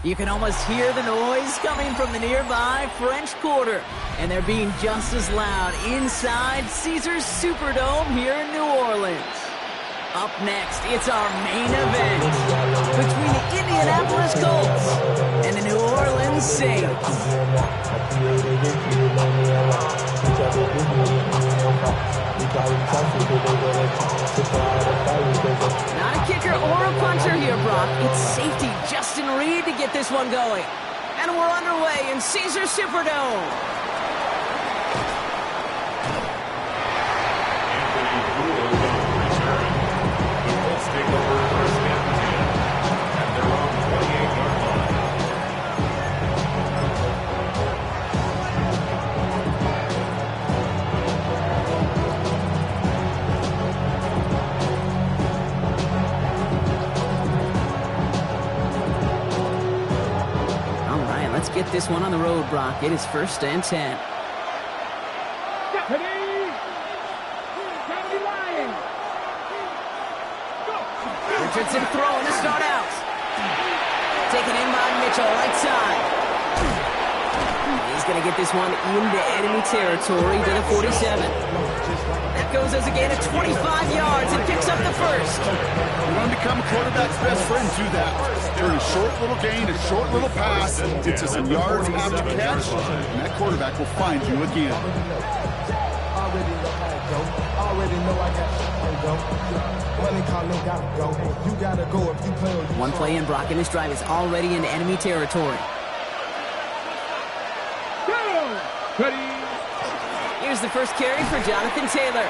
You can almost hear the noise coming from the nearby French Quarter, and they're being just as loud inside Caesars Superdome here in New Orleans. Up next, it's our main event between the Indianapolis Colts and the New Orleans Saints. Not a kicker or a puncher here, Brock. It's safety Justin Reed to get this one going. And we're underway in Caesars Superdome. Get this one on the road, Brock. It is 1st and 10. Richardson throwing to start out. Taken in by Mitchell, right side. He's going to get this one into enemy territory to the 47. That goes as a gain of 25 yards and picks up the first. You want to become a quarterback's best friend, do that. Turn a short little gain, a short little pass into some yards after catch, and that quarterback will find you again. One play in, Brock, and this drive is already in enemy territory. Here's the first carry for Jonathan Taylor.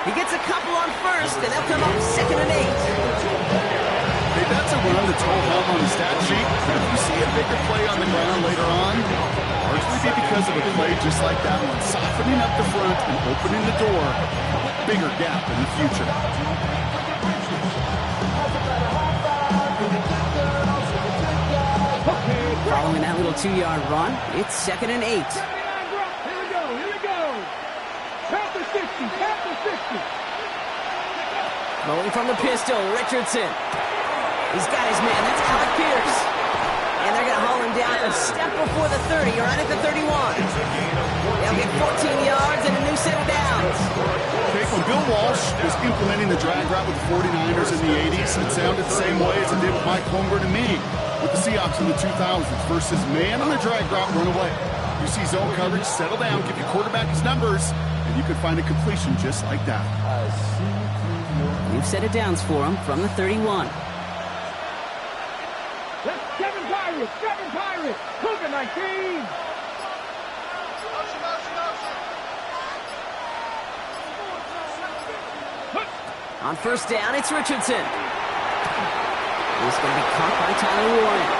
He gets a couple on first, and they'll come up 2nd and 8. Hey, that's a run that's all home on the stat sheet. But if you see a bigger play on the ground later on, largely be because of a play just like that one, softening up the front and opening the door, bigger gap in the future. Following that little 2-yard run, it's 2nd and 8. Rolling from the pistol, Richardson. He's got his man. That's Alec Pierce. And they're going to haul him down a step before the 30, right at the 31. They'll get 14 yards and a new set of downs. Okay, when Bill Walsh was implementing the drag route with the 49ers in the 80s, it sounded the same way as it did with Mike Holmgren and me with the Seahawks in the 2000s versus man on the drag route, run away. You see zone coverage, settle down, give your quarterback his numbers, and you can find a completion just like that. We've set it downs for him from the 31. That's Kevin Pirates, Cougar 19. On 1st down, it's Richardson. He's going to be caught by Tyler Warren.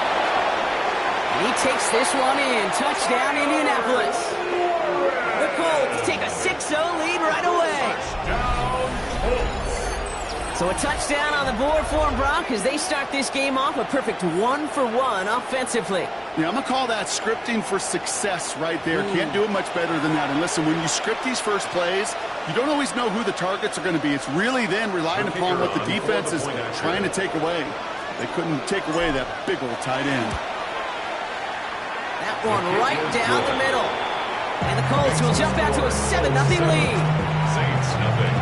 And he takes this one in. Touchdown, Indianapolis. The Colts take a 6-0 lead right away. So a touchdown on the board for them, Brock, as they start this game off a perfect 1-for-1 offensively. Yeah, I'm going to call that scripting for success right there. Can't do it much better than that. And listen, when you script these first plays, you don't always know who the targets are going to be. It's really then relying upon what the defense is trying to take away. They couldn't take away that big old tight end. That one right down the middle. And the Colts will jump out to a 7-0 lead. Saints nothing.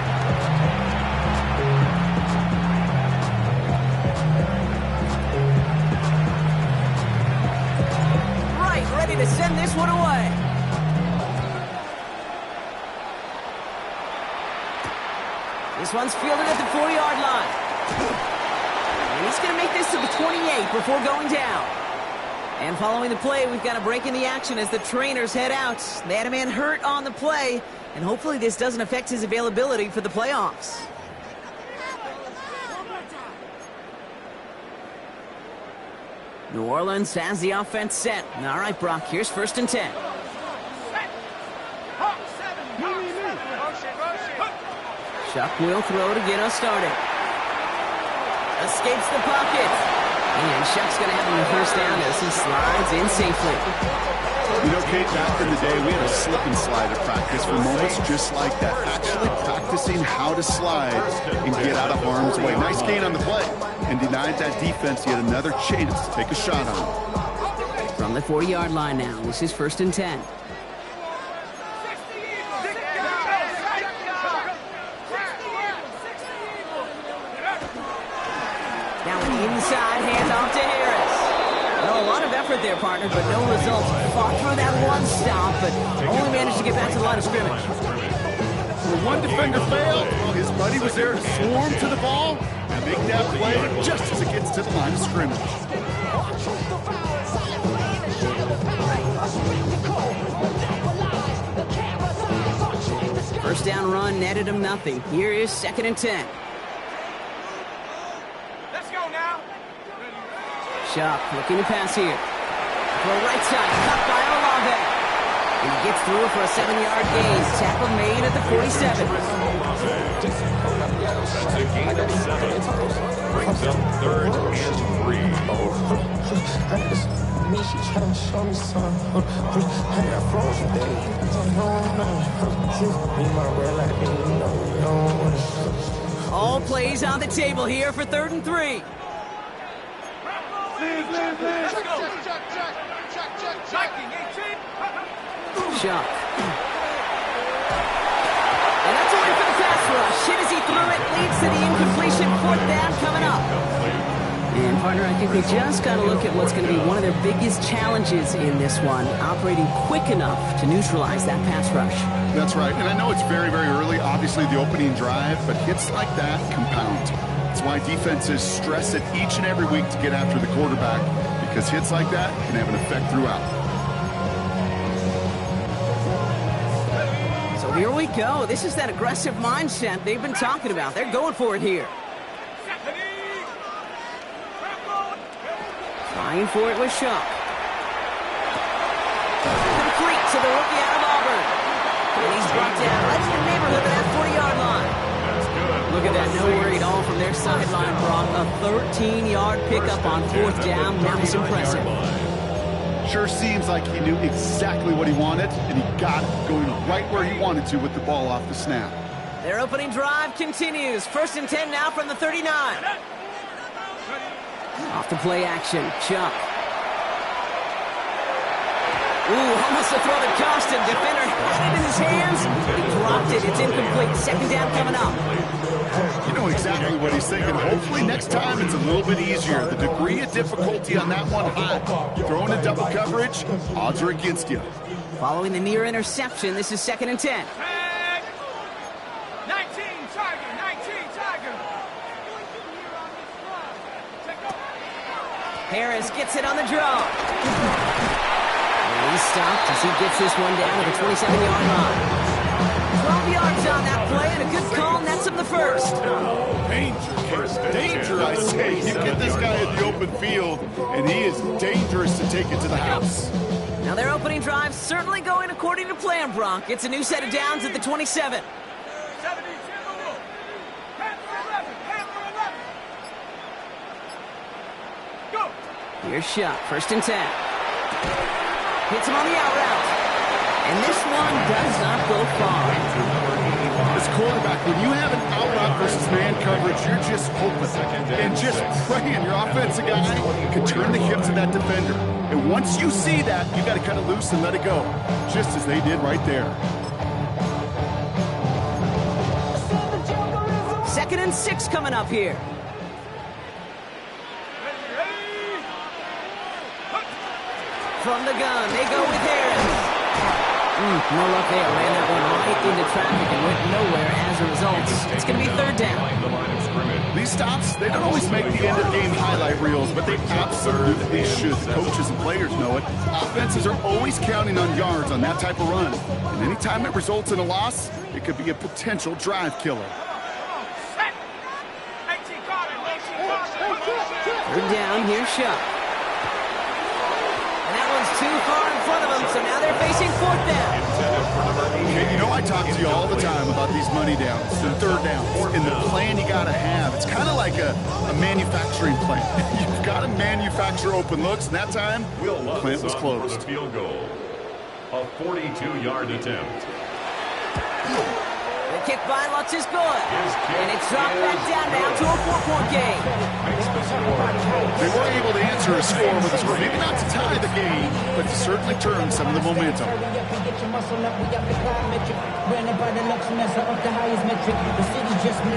Ready to send this one away. This one's fielded at the 4-yard line. And he's going to make this to the 28 before going down. And following the play, we've got a break in the action as the trainers head out. They had a man hurt on the play, and hopefully this doesn't affect his availability for the playoffs. New Orleans has the offense set. All right, Brock, here's 1st and 10. Chuck will throw to get us started. Escapes the pocket. And Chuck's going to have him the 1st down as he slides in safely. You know, Kate, back in the day, we had a slip and slide at practice for moments just like that. Actually practicing how to slide and get out of harm's way. Nice gain on the play, and denied that defense yet another chance to take a shot on him. From the 40-yard line now, this is 1st and 10. Now an inside handoff to Harris. Well, a lot of effort there, partner, but no results. Fought through that one stop, but only managed to get back to the line of scrimmage. Well, one defender failed. His buddy was there to swarm to the ball and make that play just as it gets to the line of scrimmage. First down run netted him nothing. Here is 2nd and 10. Let's go now. Shuck looking to pass here. For a right side, cut by Olave. And he gets through for a 7-yard gain. Tackle made at the 47. That's a gain of 7. Brings up 3rd and 3. Me, she tryna show me something. I got frozen days. Me, my red light, you know. All plays on the table here for 3rd and 3. Shuck. And that's away for the pass rush. Hit as he threw it. Leads to the incompletion. 4th down coming up. And, partner, I think we just got to look at what's going to be one of their biggest challenges in this one, operating quick enough to neutralize that pass rush. That's right. And I know it's very, very early, obviously, the opening drive, but hits like that compound. That's why defenses stress it each and every week to get after the quarterback, because hits like that can have an effect throughout. So here we go. This is that aggressive mindset they've been talking about. They're going for it here. Trying for it with Shuck. Complete to the rookie out of Auburn. And he's brought down right in the neighborhood of that 40-yard line. That's good. Look at that, no worry at all from their sideline, Brock. A 13-yard pickup on 4th down. That was impressive. Sure seems like he knew exactly what he wanted, and he got it, going right where he wanted to with the ball off the snap. Their opening drive continues. 1st and 10 now from the 39. Off the play action, Chuck. Ooh, almost a throw that cost him. Defender had it in his hands. He dropped it. It's incomplete. 2nd down coming up. You know exactly what he's thinking. Hopefully next time it's a little bit easier. The degree of difficulty on that one high. Throwing a double coverage, odds are against you. Following the near interception, this is 2nd and 10. 19 Tiger, 19 Tiger. Harris gets it on the draw. And he's stopped as he gets this one down to the 27-yard line. 12 yards on that play, and a good call nets him the first. Danger, I say. You get this guy in the open field, and he is dangerous to take it to the house. Now their opening drive certainly going according to plan, Bronk. It's a new set of downs at the 27. 72. Go. Here's Shuck, 1st and 10. Hits him on the out route. And this one does not go far. As quarterback, when you have an out route versus man coverage, you're just hoping and just praying your offensive guy can turn the hips of that defender. And once you see that, you got to cut it loose and let it go, just as they did right there. 2nd and 6 coming up here. From the gun, they go with Harris. No luck there. Ran that one right into traffic and went nowhere as a result. It's going to be 3rd down. These stops, they don't always make the end-of-game highlight reels, but they absolutely should. The coaches and players know it. Offenses are always counting on yards on that type of run. And anytime it results in a loss, it could be a potential drive killer. 3rd down, here's Shuck. And that one's too far in front of them, so now they're facing 4th down. Okay, you know I talk to you all the time about these money downs and 3rd downs and the plan you got to have. It's kind of like a manufacturing plant. You've got to manufacture open looks, and that time, the plant was closed. Field goal. A 42-yard attempt. The kick by Lutz is good. And it's dropped back down now to a 4-point game. They were able to answer a score with a score. Maybe not to tie the game, but to certainly turn some of the momentum.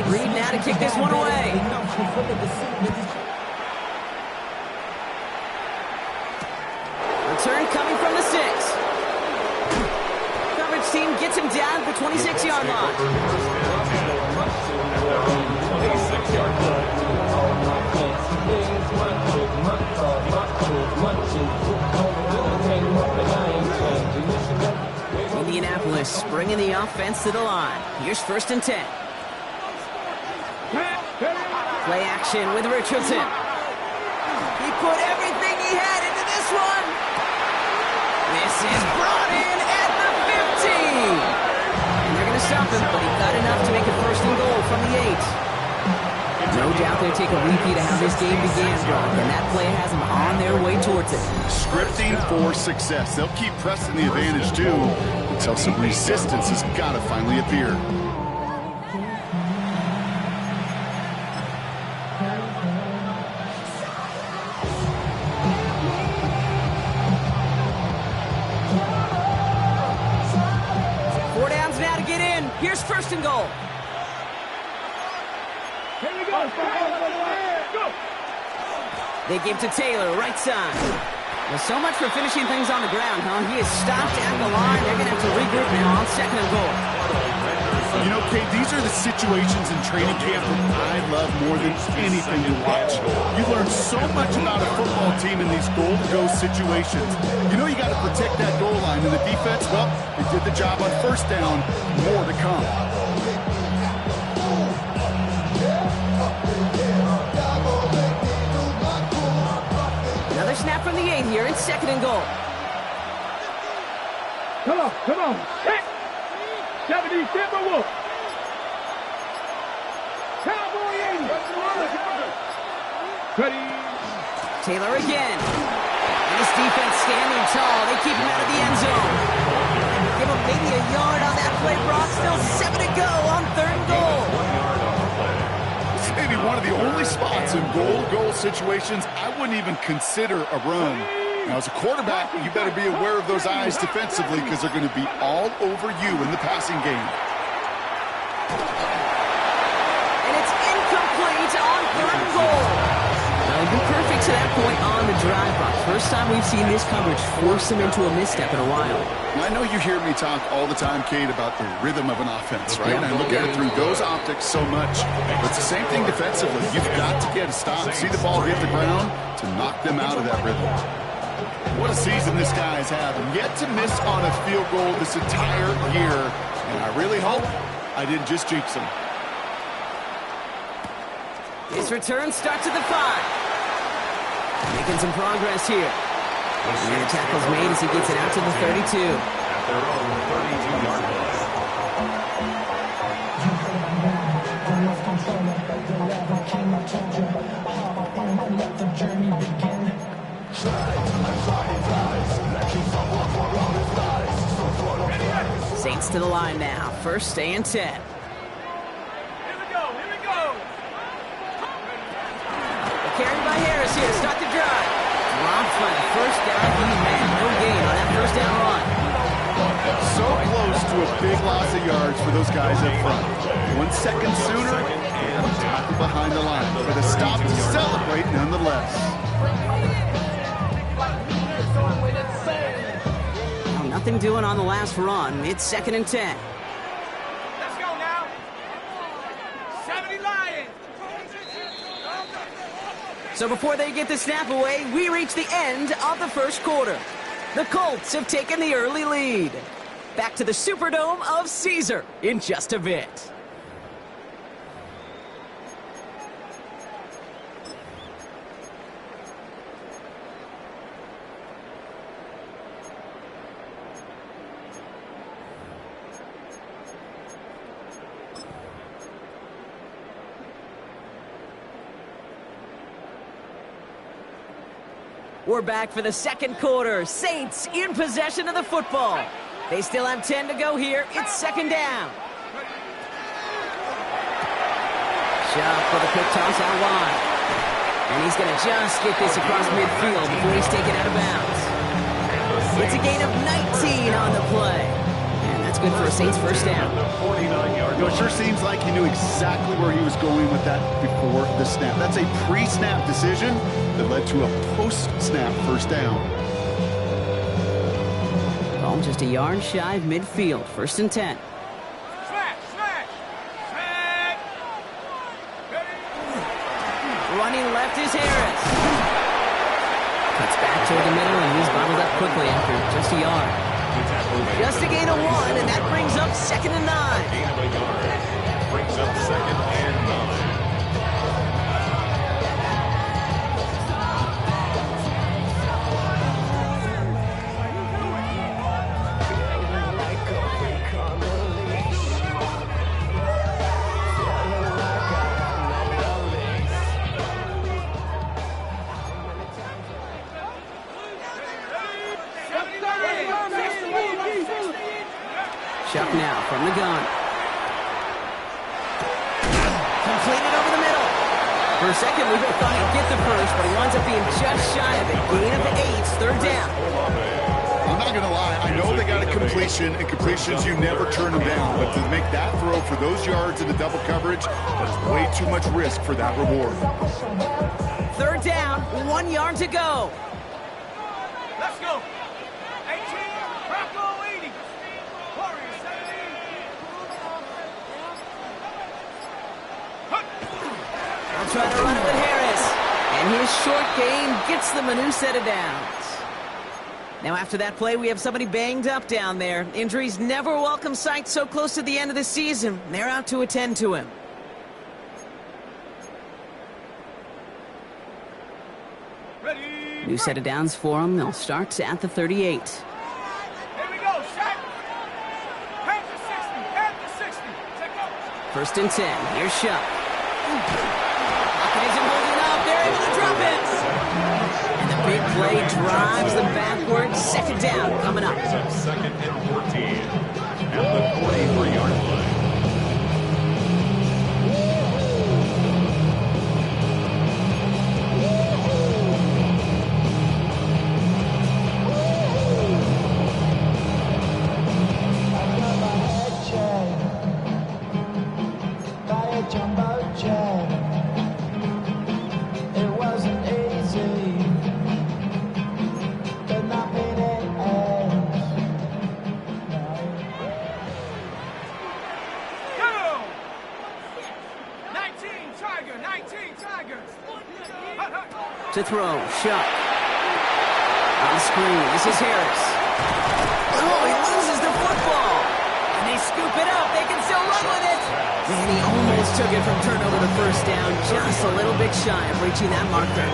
Reed now to kick this one away. Return coming from the 6. Coverage team gets him down at the 26-yard line. Indianapolis bringing the offense to the line. Here's 1st and 10. Play action with Richardson. He put everything he had into this one. This is brought in at the 15. And they're going to stop him, but he got enough to make it 1st and goal from the 8. No doubt they'll take a repeat of how this game began, Brock, and that play has them on their way towards it. Scripting for success. They'll keep pressing the advantage, too, until some resistance has got to finally appear. Here's 1st and goal. Here we go. Go. They give to Taylor, right side. Well, so much for finishing things on the ground, huh? He is stopped at the line. They're going to have to regroup now on 2nd and goal. You know, Kate, these are the situations in training camp that I love more than anything to watch. You learn so much about a football team in these goal-to-go situations. You know you got to protect that goal line, and the defense, well, they did the job on 1st down. More to come. Another snap from the 8 here. It's 2nd and goal. Come on. Hit. 70 Timberwolf. Cowboy 80. Ready. Taylor again. And his defense standing tall. They keep him out of the end zone. Give him maybe a yard on that play, Brock. Still 7 to go on 3rd and goal. This may be one of the only spots in goal-to-goal situations I wouldn't even consider a run. Now, as a quarterback, you better be aware of those eyes defensively because they're going to be all over you in the passing game. And it's incomplete on 3rd and goal. Well, you're perfect to that point on the drive, Brock. First time we've seen this coverage force him into a misstep in a while. Now, I know you hear me talk all the time, Kate, about the rhythm of an offense, right? And I look at it through those optics so much. But it's the same thing defensively. You've got to get a stop, see the ball hit the ground to knock them out of that rhythm. What a season this guy is having. Yet to miss on a field goal this entire year. And I really hope I didn't just jinx him. His return starts at the 5. Making some progress here. And the tackle's made as he gets it out to the 32. At their own 32-yard line. Saints to the line now. 1st and 10. Here we go. Carried by Harris here. Start the drive. Dropped by the 1st down. He made no gain on that 1st down run. So close to a big loss of yards for those guys up front. 1 second sooner, and tackle behind the line. But a stop to celebrate nonetheless. Well, nothing doing on the last run. It's 2nd and 10. Let's go now. 70 Lions. So before they get the snap away, we reach the end of the 1st quarter. The Colts have taken the early lead. Back to the Superdome of Caesar in just a bit. We're back for the second quarter. Saints in possession of the football. They still have 10 to go here. It's second down. Shot for the quick toss out wide. And he's going to just get this across midfield before he's taken out of bounds. It's a gain of 19 on the play. And that's good for a Saints first down. It sure seems like he knew exactly where he was going with that before the snap. That's a pre-snap decision that led to a post-snap first down. Ball just a yard shy of midfield. First and 10. Running left is Harris. Cuts back toward the middle, and he's bottled up quickly after just a yard. Just a gain of 1, and that brings up second and 9. Gain of a yard. Brings up second and 9. Chuck now from the gun. Completed over the middle. For a second, we thought he'd get the first, but he winds up being just shy of it. Gain of 8, third down. I'm not going to lie. I know they got a completion, and completions, you never turn them down. But to make that throw for those yards in the double coverage, that is way too much risk for that reward. Third down, 1 yard to go. Let's go. 18, Bronco 80. Warriors 17. They'll try to run it with Harris. And his short gain gets them a new set of downs. Now after that play, we have somebody banged up down there. Injuries never a welcome sight so close to the end of the season. They're out to attend to him. Ready. New set of downs for them. They'll start at the 38. Here we go. Set. Head to 60. Head to 60. Check out. First and 10. Here's Shuck. Pocket isn't holding up. They're able to drop it. And the big play drives them backwards. Second down coming up. Brings up second and 14 at the 43-yard line. To throw, Shuck. On the screen, this is Harris. Oh, he loses the football. And they scoop it up. They can still run with it. And he almost took it from turnover to first down. Just a little bit shy of reaching that marker.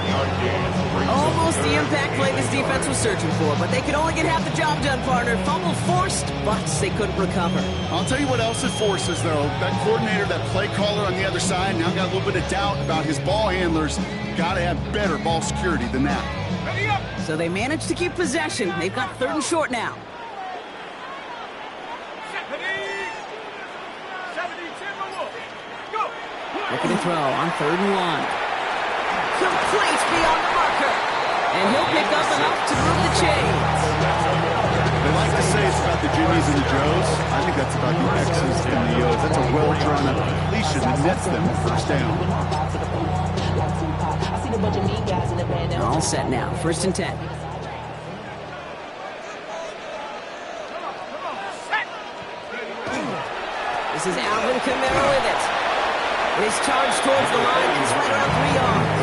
Almost the impact play this defense was searching for, but they could only get half the job done, partner. Fumble forced, but they couldn't recover. I'll tell you what else it forces, though. That coordinator, that play caller on the other side, now got a little bit of doubt about his ball handlers. Got to have better ball security than that. Ready up. So they managed to keep possession. They've got third and short now. 70, Timber Wolf. Go. Looking to throw on third and 1. Complete beyond the marker. And he'll pick up enough to move the chains. They like to say it's about the Jimmies and the Joes. I think that's about the X's and the O's. That's a well-drawn-up completion that nets them a first down. They're all set now. First and 10. This is Alvin Kamara with it. His charge towards the line is right around 3 yards.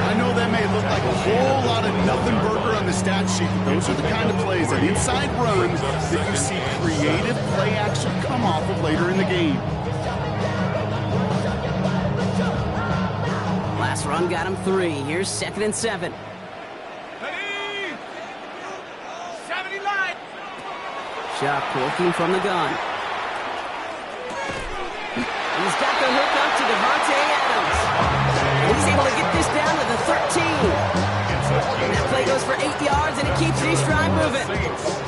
I know that may look like a whole lot of nothing burger on the stat sheet, but those are the kind of plays, that inside run, that you see creative play action come off of later in the game. Last run got him 3. Here's second and 7. Ready. 70 line. Shuck working from the gun. He's got the hook up to Devontae Adams. He's able to get this down to the 13. And that play goes for 8 yards, and it keeps this drive moving.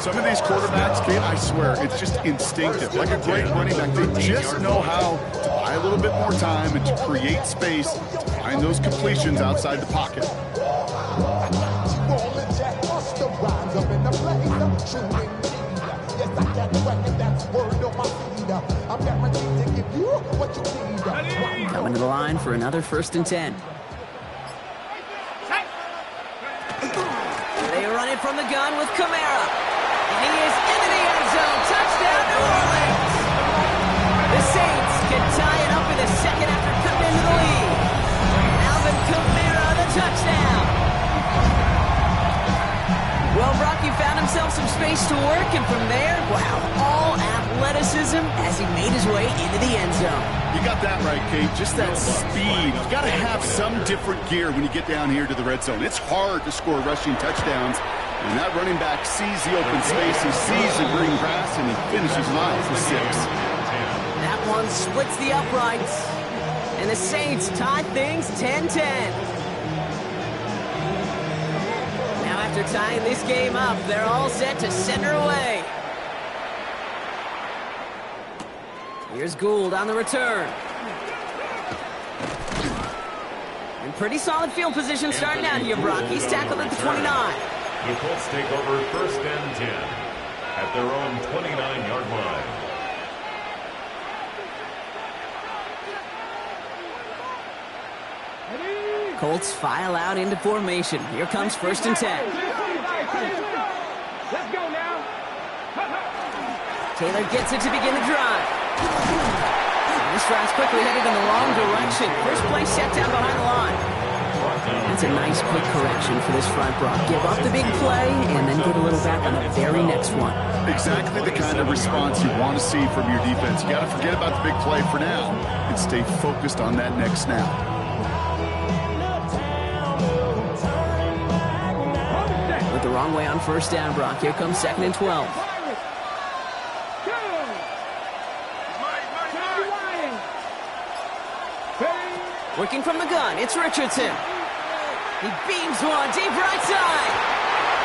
Some of these quarterbacks, Kate, I swear, it's just instinctive. Like a great running back, they just know how to buy a little bit more time and to create space to find those completions outside the pocket. Coming to the line for another 1st and 10. They run it from the gun with Kamara. And he is into the end zone. Touchdown, New Orleans. The Saints can tie it up in the second after cutting into the lead. Alvin Kamara, the touchdown. Well, Brock, he found himself some space to work, and from there, wow, all athleticism as he made his way into the end zone. You got that right, Kate. Just that speed. You've got to have some different gear when you get down here to the red zone. It's hard to score rushing touchdowns. And that running back sees the open space, he sees the green grass, and he finishes line for 6. That one splits the uprights. And the Saints tie things 10-10. Now after tying this game up, they're all set to send her away. Here's Gould on the return. In pretty solid field position starting out here, Brock. He's tackled at the 29. The Colts take over 1st and 10 at their own 29-yard line. Colts file out into formation. Here comes 1st and 10. Let's go now. Taylor gets it to begin the drive. This drive's quickly headed in the wrong direction. First play set down behind the line. That's a nice quick correction for this front, Brock. Give up the big play and then get a little back on the very next one. Exactly the kind of response you want to see from your defense. You got to forget about the big play for now and stay focused on that next snap. With the wrong way on 1st down, Brock. Here comes 2nd and 12. Working from the gun, it's Richardson. He beams one deep right side.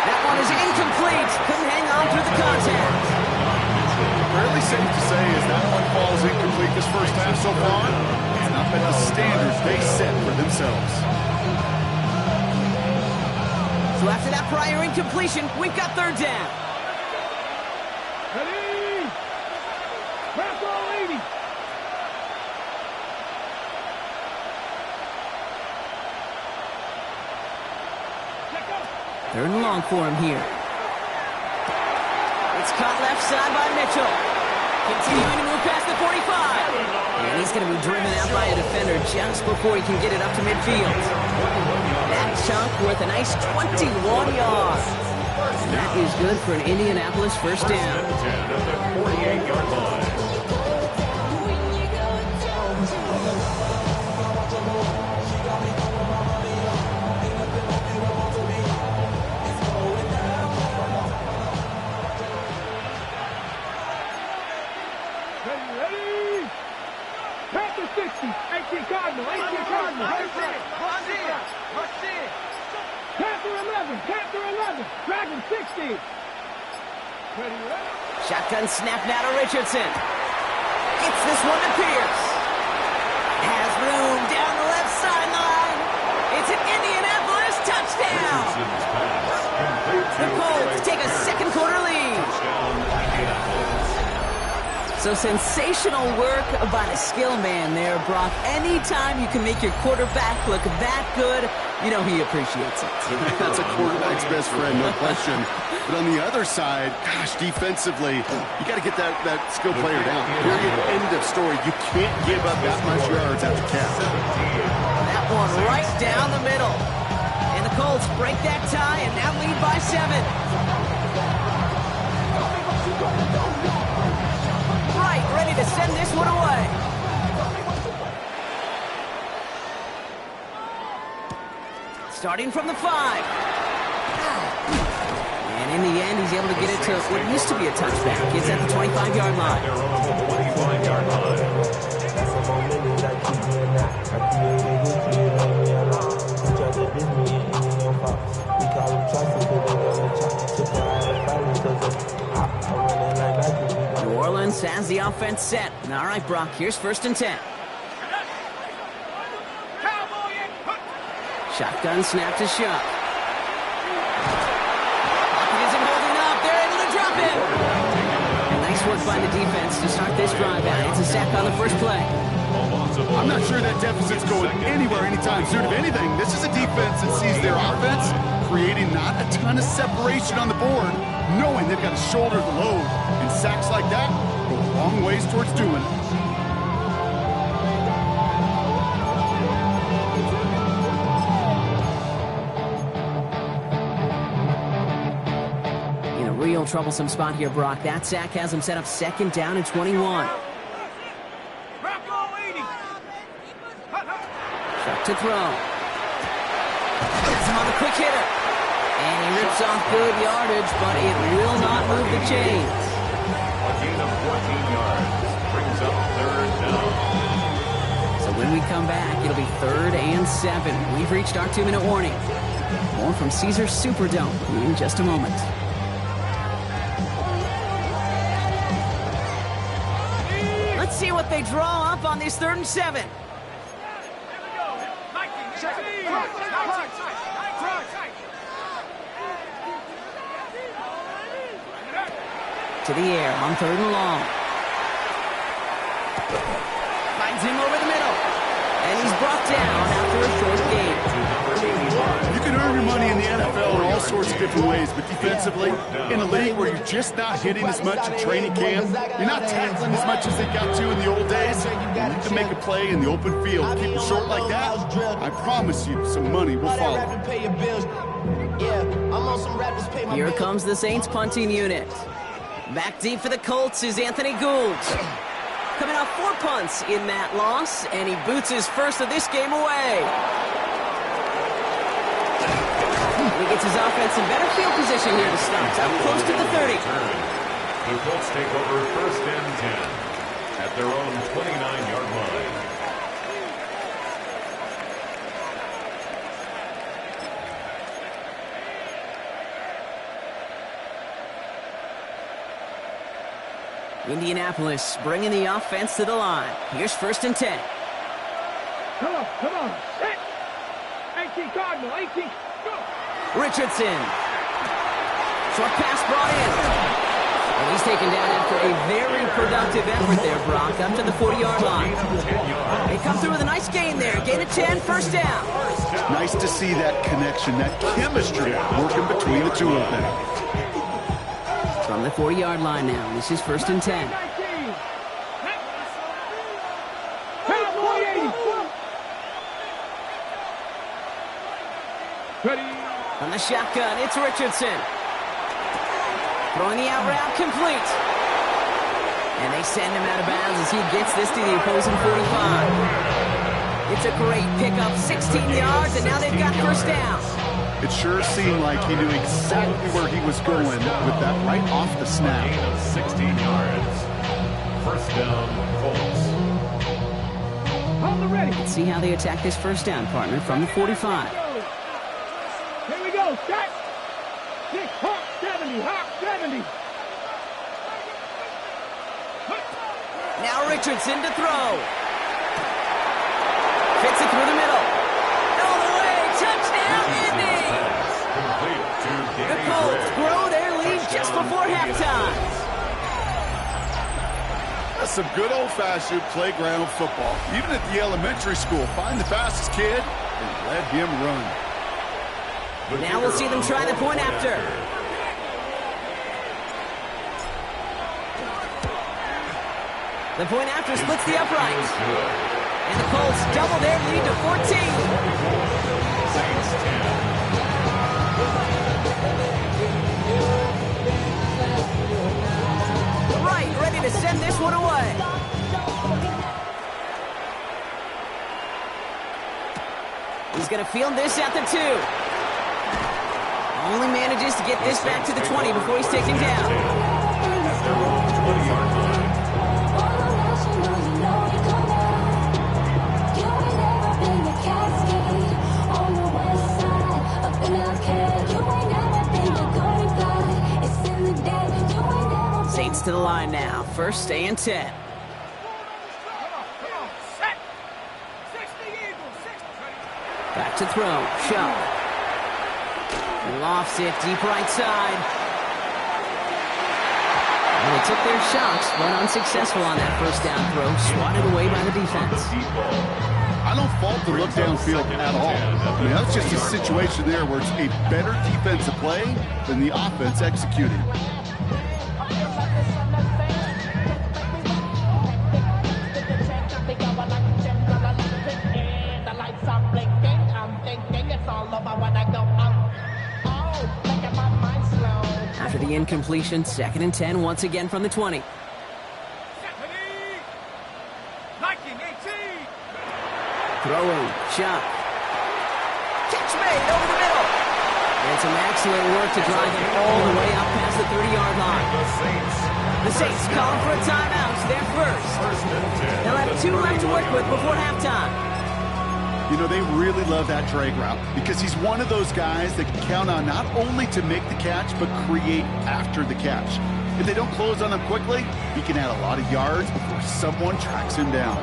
That one is incomplete. Couldn't hang on through the contact. Fairly safe to say as that one falls incomplete this first half so far, it's not been the standards they set for themselves. So after that prior incompletion, we've got 3rd down. Ready? Press all 80. Third and long for him here. It's caught left side by Mitchell. Continuing to move past the 45. And he's going to be driven out by a defender just before he can get it up to midfield. That chunk worth a nice 21 yards. And that is good for an Indianapolis 1st down. At the 48-yard line. Ready? Panther 60. 18 Cardinal. 18 Cardinal. Panther 11. Panther 11. Dragon 60. Ready? Shotgun snap now to Richardson. Gets this one to Pierce. Has room down the left sideline. It's an Indianapolis touchdown. The Colts take a second quarter lead. So sensational work by the skill man there, Brock. Anytime you can make your quarterback look that good, you know he appreciates it. That's a quarterback's best friend, no question. But on the other side, gosh, defensively, you got to get that skill player down. Period. End of story. You can't give up that much yards at the cap. That one right down the middle. And the Colts break that tie and now lead by 7. Right, ready to send this one away. Starting from the 5. And in the end, he's able to get it to what used to be a touchback. It's at the 25-yard line. They're on the 25-yard line. Indianapolis has the offense set. All right, Brock, here's 1st and 10. Shotgun snap to Shuck. Pocket isn't holding up. They're able to drop him. And nice work by the defense to start this drive out. It's a sack on the first play. I'm not sure that deficit's going anywhere anytime soon. If anything, this is a defense that sees their offense creating not a ton of separation on the board, knowing they've got to shoulder the load. And sacks like that go a long ways towards doing it. In a real troublesome spot here, Brock. That sack has him set up 2nd down and 21. To throw. Gets him on the quick hitter. And he rips off good yardage, but it will not move the chains. A gain of 14 yards brings up 3rd down. So when we come back, it'll be 3rd and 7. We've reached our 2-minute warning. More from Caesars Superdome in just a moment. Let's see what they draw up on this 3rd and 7. To the air on 3rd and long. Finds him over the middle. And he's brought down after a short gain. You can earn your money in the NFL in all sorts of different ways, but defensively, in a league where you're just not hitting as much in training camp, you're not tackling as much as they got to in the old days, you can make a play in the open field. Keep it short like that, I promise you some money will follow. Here comes the Saints punting unit. Back deep for the Colts is Anthony Gould. Coming off 4 punts in that loss, and he boots his first of this game away. He gets his offense in better field position here to start, up close to the 30. The Colts take over 1st and 10 at their own 29-yard line. Indianapolis bringing the offense to the line. Here's 1st and 10. Come on, set. 18 Cardinal, 18, go. Richardson. Short pass brought in. And he's taken down after a very productive effort there, Brock, up to the 40-yard line. They come through with a nice gain there. Gain of 10, 1st down. Nice to see that connection, that chemistry working between the two of them. From the 40-yard line now, this is 1st and 10. On the shotgun, it's Richardson. Throwing the out route complete. And they send him out of bounds as he gets this to the opposing 45. It's a great pickup, 16 yards, and now they've got 1st down. It sure seemed like he knew exactly where he was going with that right off the snap. Gain of 16 yards. 1st down, Colts. Hold the ready. Let's see how they attack this 1st down, partner, from the 45. Here we go, set. 6, hop, 70, hop, 70. Now Richardson to throw. Fits it through the middle. All the way, touchdown, Indy! The Colts grow their lead just before halftime. That's some good old-fashioned playground football. Even at the elementary school, find the fastest kid and let him run. Now we'll see them try the point after. The point after splits the upright. And the Colts double their lead to 14. Saints 10. Right, ready to send this one away. He's going to field this at the 2. Only manages to get this back to the 20 before he's taken down. At their own 20-yard line. Saints to the line now. First and 10. Come on, set. 60 Eagles, 60. Back to throw. Show. He lofts it deep right side. And they took their shots, but unsuccessful on that first down throw. Swatted away by the defense. I don't fault the look downfield at all. I mean, that's just a situation there where it's a better defensive play than the offense executing. After the incompletion, second and 10 once again from the 20. Throwing, shot. Catch made over the middle. And some excellent work to drive them all the way up past the 30-yard line. The Saints calling for a timeout. They're first. They'll have 2 left to work with before halftime. You know, they really love that drag route because he's one of those guys that can count on not only to make the catch, but create after the catch. If they don't close on him quickly, he can add a lot of yards before someone tracks him down.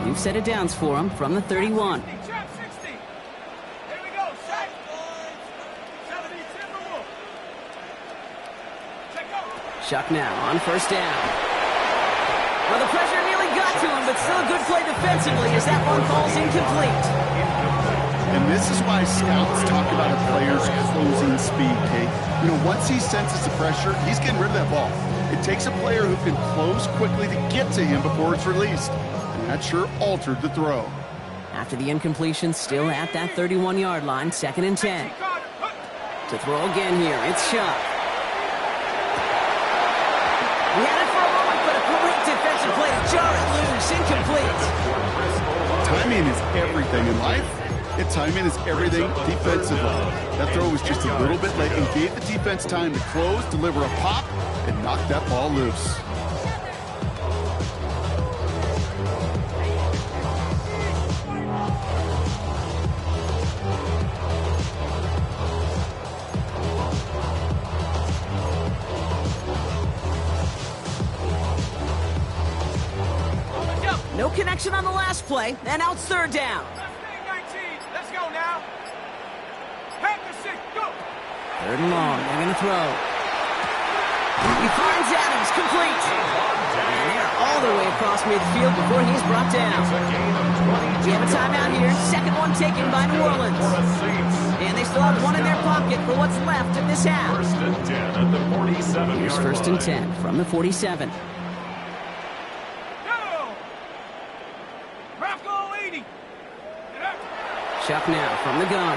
New set of downs for him from the 31. Chuck now on first down. Well, the pressure nearly got to him, but still a good play defensively as that one falls incomplete. And this is why scouts talk about a player's closing speed, Kate. You know, once he senses the pressure, he's getting rid of that ball. It takes a player who can close quickly to get to him before it's released. And that sure altered the throw. After the incompletion, still at that 31-yard line, second and 10. To throw again here, it's Chuck. He had it for a moment, but a great defensive play to jar it loose, incomplete. Timing is everything in life, and timing is everything defensively. That throw was just a little bit late and gave the defense time to close, deliver a pop, and knock that ball loose. No connection on the last play, and now it's third down. 19, let's go now. Pack 6, go. Third and long, they're going to throw. He finds Adams, complete. And they're all the way across midfield before he's brought down. We have a timeout here, second one taken by New Orleans. And they still have one in their pocket for what's left of this half. First and 10 at the 47. Here's first and 10 from the 47. Chuck now from the gun.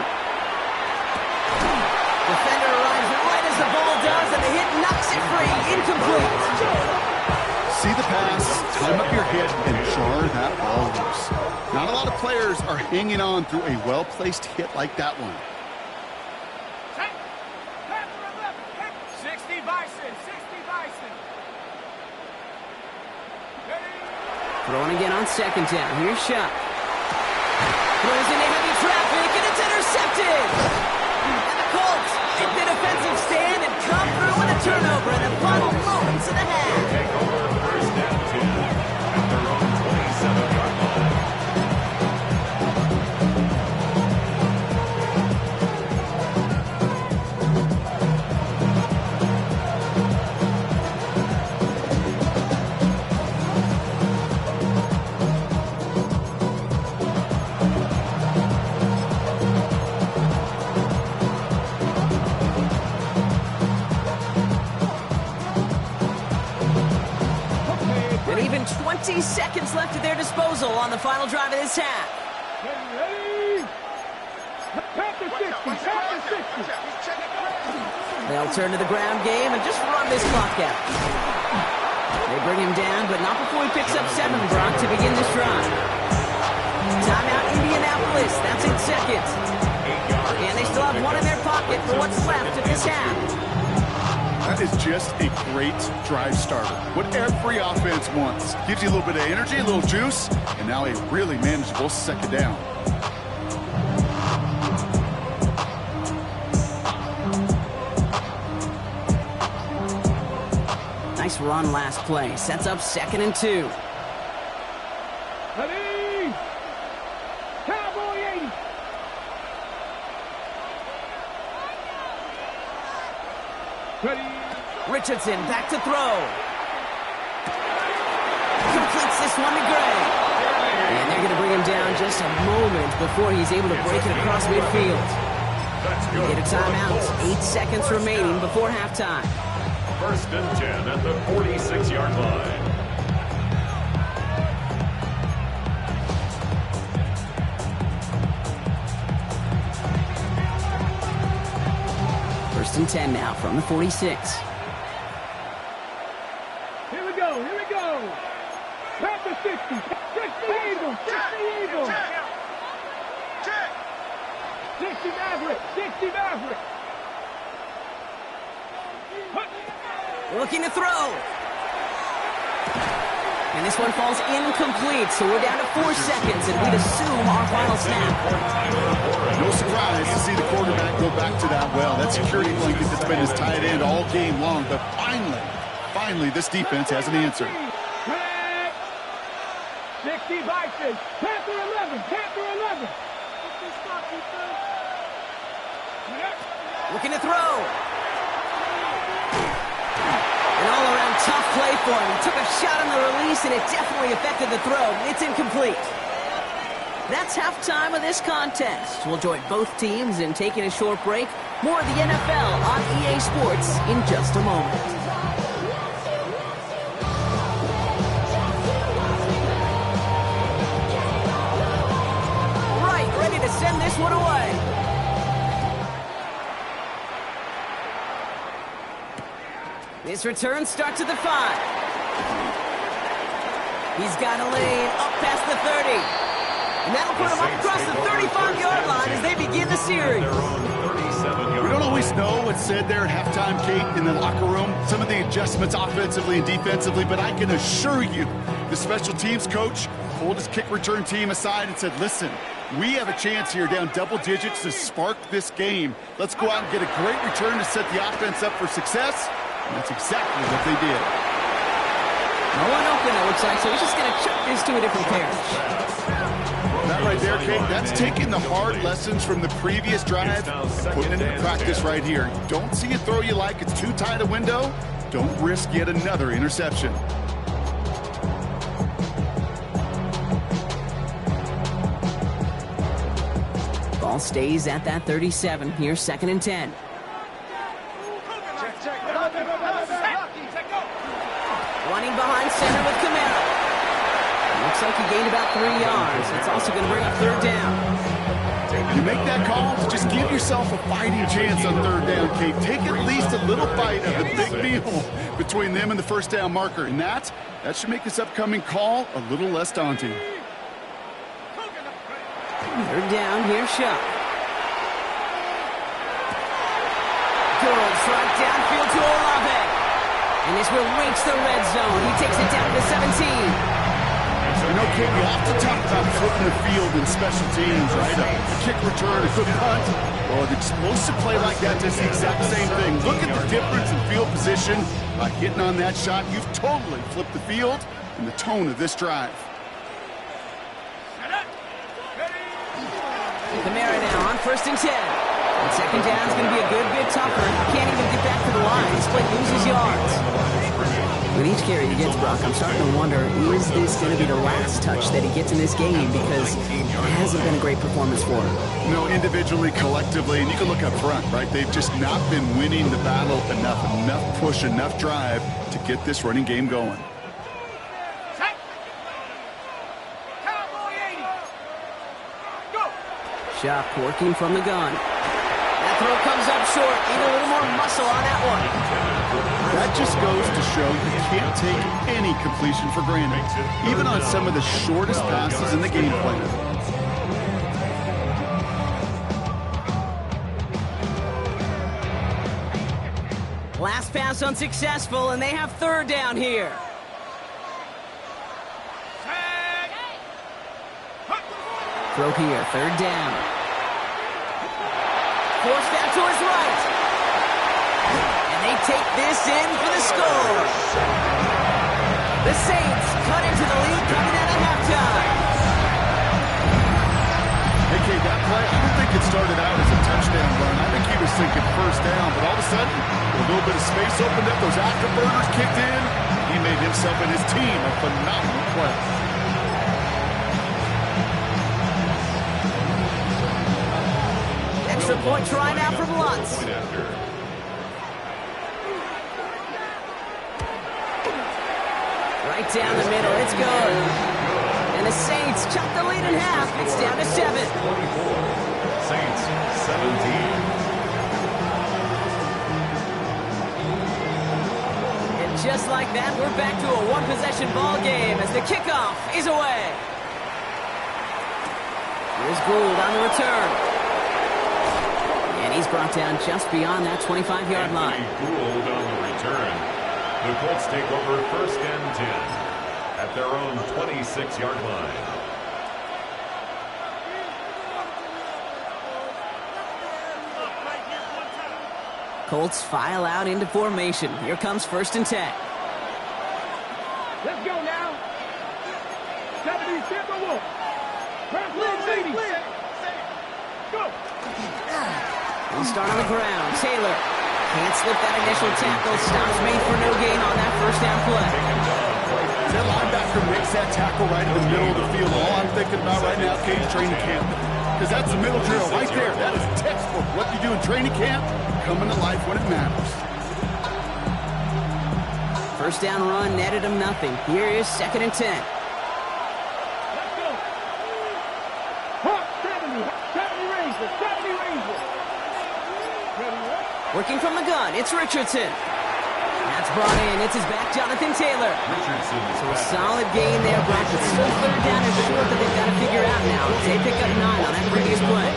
Defender arrives right as the ball does, and the hit knocks it free. Incomplete. See the pass, time up your hit, and jar that ball loose. Not a lot of players are hanging on through a well-placed hit like that one. 60 Bison, 60 Bison. Throwing again on second down. Here's Chuck. Throws into heavy traffic, and it's intercepted! And the Colts take the defensive stand and come through with a turnover in the final moments of the half. Take over first and 10 at their own 27-yard line. And even 20 seconds left at their disposal on the final drive of this half. They'll turn to the ground game and just run this clock out. They bring him down, but not before he picks up 7, Brock, to begin this drive. Timeout Indianapolis, that's in seconds. And they still have one in their pocket for what's left of this half. That is just a great drive starter. What every offense wants. Gives you a little bit of energy, a little juice, and now a really manageable second down. run last play. Sets up 2nd and 2. Ready? Cowboy 80. Ready? Richardson back to throw. Completes this one to Gray. And they're going to bring him down just a moment before he's able to break it across midfield. They get a timeout. 8 seconds remaining before halftime. 1st and 10 at the 46-yard line. First and 10 now from the 46. Here we go. Here we go. Panther 60. 60 Eagles. 60 Eagles. 60 Maverick. 60 Maverick. Looking to throw. And this one falls incomplete, so we're down to 4 seconds, and we'd assume our final snap. No surprise to see the quarterback go back to that well. That security blanket that's been his tight end all game long, but finally, this defense has an answer. 60 Vikings. Panther 11. Panther 11. Looking to throw. An all-around tough play for him. He took a shot on the release, and it definitely affected the throw. It's incomplete. That's halftime of this contest. We'll join both teams in taking a short break. More of the NFL on EA Sports in just a moment. Right, ready to send this one away. This return starts at the 5. He's got a lane up past the 30. And that'll put him up across the 35-yard line as they begin the series. We don't always know what's said there at halftime, Kate, in the locker room. Some of the adjustments offensively and defensively, but I can assure you the special teams coach pulled his kick return team aside and said, listen, we have a chance here down double digits to spark this game. Let's go out and get a great return to set the offense up for success. And that's exactly what they did. No one open, it looks like, so he's just going to chuck this to a different pair. That right there, Kate, that's taking the hard lessons from the previous drive and putting it into practice right here. Don't see a throw you like, it's too tight a window. Don't risk yet another interception. Ball stays at that 37. Here's 2nd and 10. Running behind center with Camaro. Looks like he gained about 3 yards. It's also going to bring up 3rd down. You make that call to just give yourself a fighting chance on 3rd down, Kate. Take at least a little bite of the big meal between them and the 1st down marker. And that should make this upcoming call a little less daunting. 3rd down, here's Shuck. Goes right downfield to Olave. And this will reach the red zone. He takes it down to 17. You know, Kate, you often talk about flipping the field in special teams, right? A kick return, a good punt. Well, an explosive play like that does the exact same thing. Look at the difference in field position. By hitting on that shot, you've totally flipped the field and the tone of this drive. Camara now on 1st and 10. And 2nd down is going to be a good bit tougher. Can't even get back to the line. This play loses yards. With each carry he gets, Brock, I'm starting to wonder, is this going to be the last touch that he gets in this game? Because it hasn't been a great performance for him. No, individually, collectively, and you can look up front, right? They've just not been winning the battle enough push, enough drive to get this running game going. Shuck working from the gun. That throw comes up short. Need a little more muscle on that one. That just goes to show you can't take any completion for granted, even on some of the shortest passes in the game plan. Last pass unsuccessful, and they have 3rd down here. Throw here, 3rd down. Forced out to his right. And they take this in for the score. The Saints cut into the lead coming out of halftime. Hey, Kate, that play, I don't think it started out as a touchdown run. I think he was thinking first down, but all of a sudden, a little bit of space opened up, those afterburners kicked in. He made himself and his team a phenomenal play. Extra point try now from Lutz. Right down the middle, it's good. And the Saints chop the lead in half. It's down to 7. 24. Saints 17. And just like that, we're back to a one-possession ball game as the kickoff is away. Here's Gould on the return. And he's brought down just beyond that 25-yard line. Gould on the return. The Colts take over first and 10 at their own 26-yard line. Colts file out into formation. Here comes first and 10. Let's go now. 70, Tampa Wolf. First lead, 80. Go. We'll start on the ground. Taylor can't slip that initial tackle. Stops made for no gain on that first down play. That linebacker makes that tackle right in the middle of the field. All I'm thinking about right now, Kate, is training camp. Because that's the middle drill right there. That is textbook. What you do in training camp, coming to life when it matters. First down run netted him nothing. Here is second and 10. Let's go. Hawk, 70. 70 Rangers. 70 Rangers. Working from the gun, it's Richardson. That's brought in. It's his back, Jonathan Taylor. So a solid gain there, Brock. It's still third down and short that they've got to figure out now. They pick up 9 on that previous play.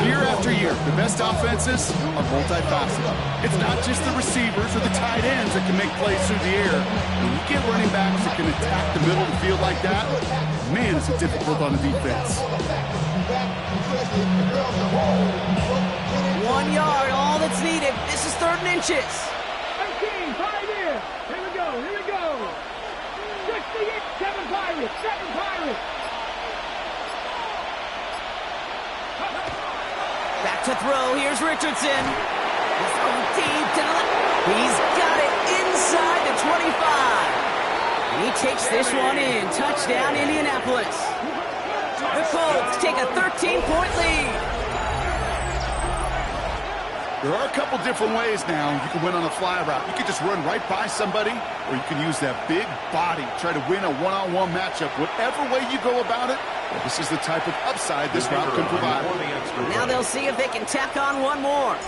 Year after year, the best offenses are multifaceted. It's not just the receivers or the tight ends that can make plays through the air. When you get running backs that can attack the middle of the field like that, man, is it difficult on the defense. 1 yard, all that's needed. This is third and inches. 18, 5 in. Here we go, here we go. 68, 7 Pirates, 7 Pirates. Back to throw, here's Richardson. He's going deep to the left. He's got it inside the 25. And he takes this one in. Touchdown, Indianapolis. The Colts take a 13-point lead. There are a couple different ways now. You can win on a fly route. You can just run right by somebody, or you can use that big body, try to win a one-on-one matchup. Whatever way you go about it, well, this is the type of upside this route can provide. Now they'll see if they can tack on one more.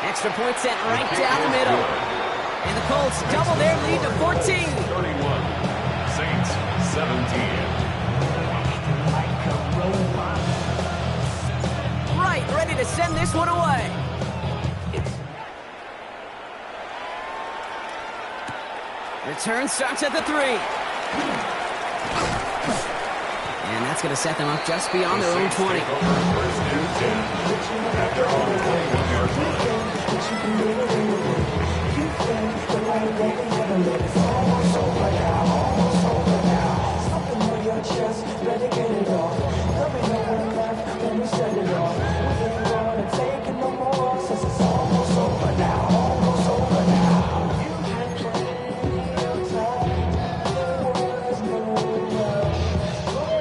Extra point sent right down the middle. And the Colts double their lead to 14. 31. Saints 17. Right, ready to send this one away. Return starts at the 3. And that's going to set them up just beyond their own 20. First and 10 at their own 21-yard line.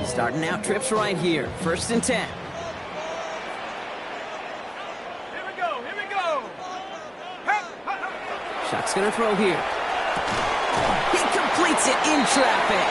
Starting out trips right here. First and 10. Here we go, here we go. Shuck's going to throw here. He completes it in traffic.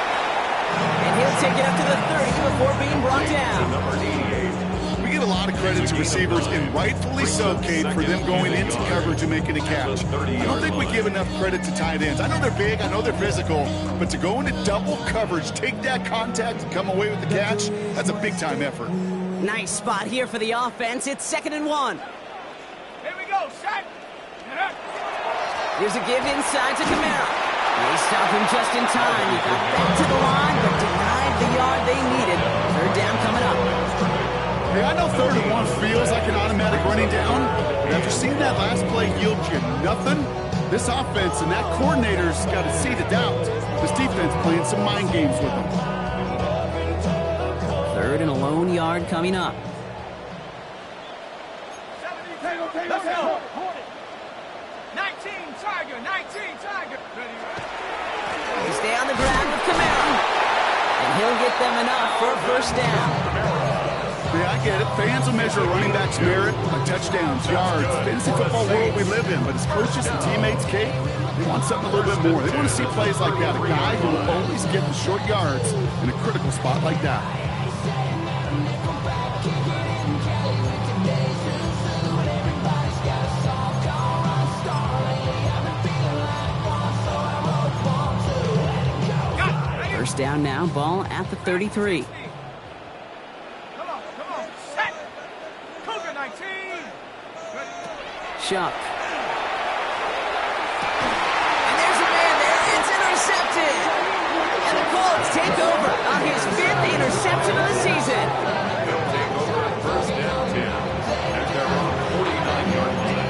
And he'll take it up to the 30 before being brought down. Number 88. We get a lot of credit to receivers, and rightfully so, Kate, for them going into coverage and making a catch. I don't think we give enough credit to tight ends. I know they're big, I know they're physical, but to go into double coverage, take that contact, and come away with the catch, that's a big-time effort. Nice spot here for the offense. It's 2nd and 1. Here we go, set. Here's a give inside to Camara. They stop him just in time. He got back to the line, but denied the yard they needed. Third down coming up. Hey, I I know 3rd and 1 feels like an automatic running down, but after seeing that last play yield you nothing, this offense and that coordinator's got a seed of doubt. This defense playing some mind games with them. 3rd and a lone yard coming up. Let's go. 19 Tiger, 19 Tiger. They stay on the ground with Camara. And he'll get them enough for a first down. Yeah, I get it. Fans will measure a running back's merit by touchdowns, yards, fantasy football world we live in. But as coaches and teammates, Kate, they want something a little bit more. They want to see plays like that. A guy who will always get the short yards in a critical spot like that. First down now, ball at the 33. Come on, set. Cougar 19. Shuck. And there's a man there. It's intercepted. And the Colts take over on his 5th interception of the season. They'll take over at first down 10 at their own 49-yard line.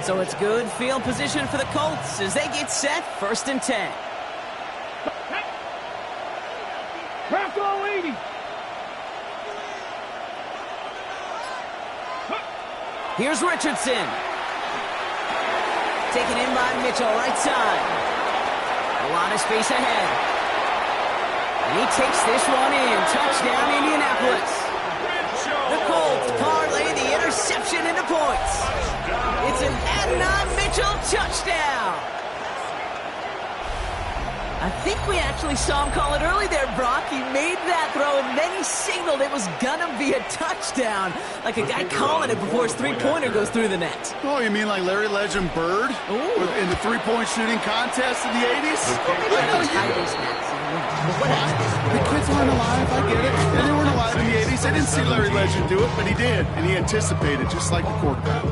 So it's good field position for the Colts as they get set, 1st and 10. Bronco 80. Here's Richardson. Taken in by Mitchell, right side. A lot of space ahead. And he takes this one in. Touchdown, Indianapolis. The Colts parlay the interception into points. It's an Adonai Mitchell touchdown. I think we actually saw him call it early there, Brock. He made that throw, and then he signaled it was going to be a touchdown. Like a guy calling it before his three-pointer goes through the net. Oh, you mean like Larry Legend Bird in the three-point shooting contest in the 80s? The kids weren't alive, I get it. They weren't alive in the 80s. They didn't see Larry Legend do it, but he did. And he anticipated, just like the quarterback.